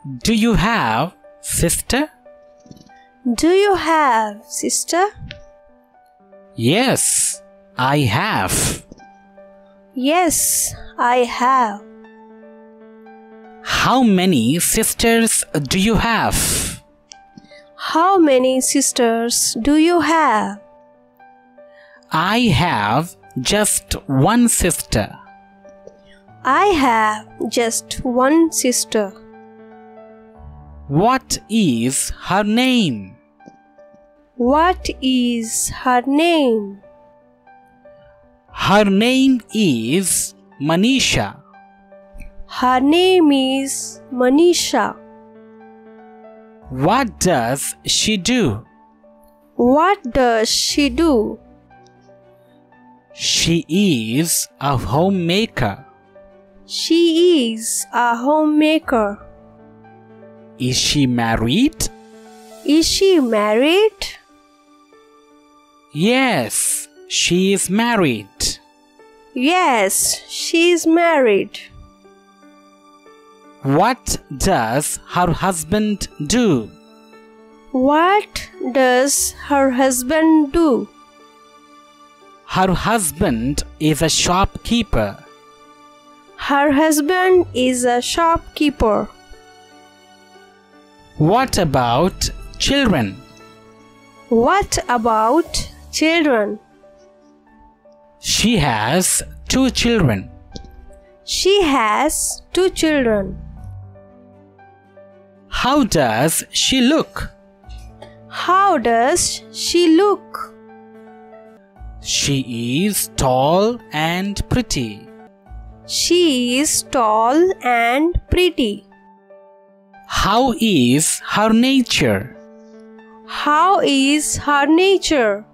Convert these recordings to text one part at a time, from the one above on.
Do you have sister? Do you have sister? Yes, I have. Yes, I have. How many sisters do you have? How many sisters do you have? I have just one sister. I have just one sister. What is her name? What is her name? Her name is Manisha. Her name is Manisha. What does she do? What does she do? She is a homemaker. She is a homemaker. Is she married? Is she married? Yes, she is married. Yes, she is married. What does her husband do? What does her husband do? Her husband is a shopkeeper. Her husband is a shopkeeper. What about children? What about children? She has 2 children. She has 2 children. How does she look? How does she look? She is tall and pretty. She is tall and pretty. How is her nature? How is her nature?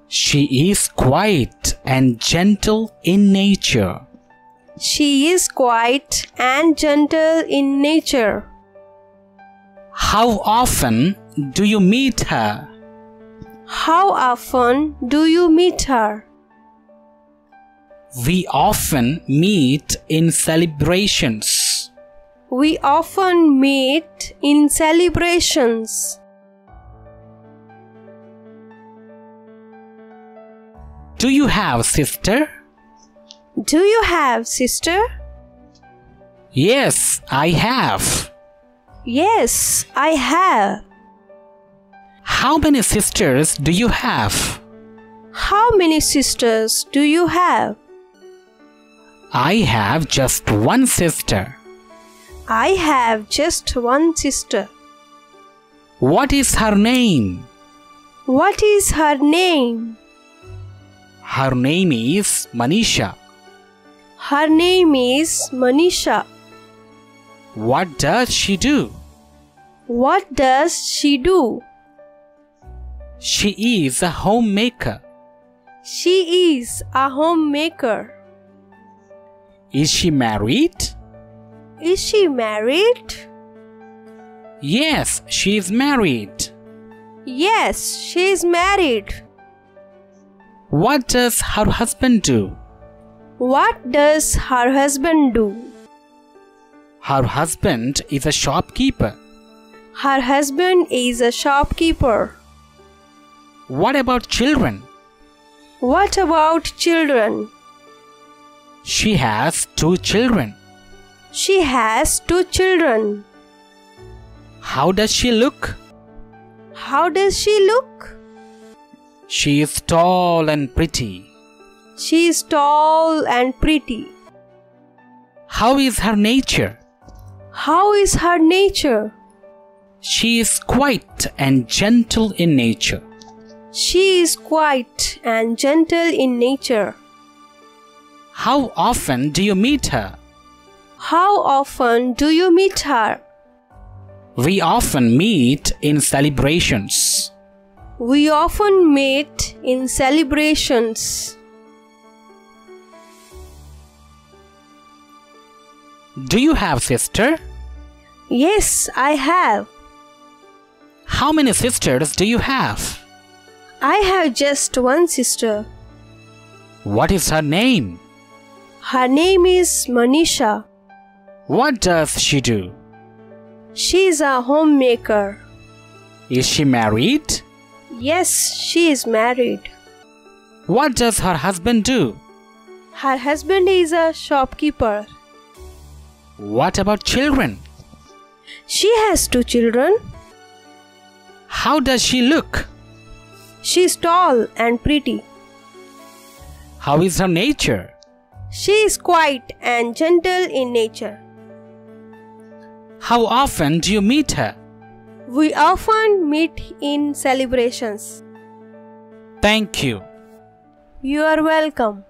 She is quiet and gentle in nature. She is quiet and gentle in nature. How often do you meet her? How often do you meet her? We often meet in celebrations. We often meet in celebrations. Do you have sister? Do you have sister? Yes, I have. Yes, I have. How many sisters do you have? How many sisters do you have? I have just one sister. I have just one sister. What is her name? What is her name? Her name is Manisha. Her name is Manisha. What does she do? What does she do? She is a homemaker. She is a homemaker. Is she married? Is she married? Yes, she is married. Yes, she is married. What does her husband do? What does her husband do? Her husband is a shopkeeper. Her husband is a shopkeeper. What about children? What about children? She has 2 children. She has 2 children. How does she look? How does she look? She is tall and pretty. She is tall and pretty. How is her nature? How is her nature? She is quiet and gentle in nature. She is quiet and gentle in nature. How often do you meet her? How often do you meet her? We often meet in celebrations. We often meet in celebrations. Do you have sister? Yes, I have. How many sisters do you have? I have just one sister. What is her name? Her name is Manisha. What does she do? She is a homemaker. Is she married? Yes, she is married. What does her husband do? Her husband is a shopkeeper. What about children? She has 2 children. How does she look? She is tall and pretty. How is her nature? She is quiet and gentle in nature. How often do you meet her? We often meet in celebrations. Thank you. You are welcome.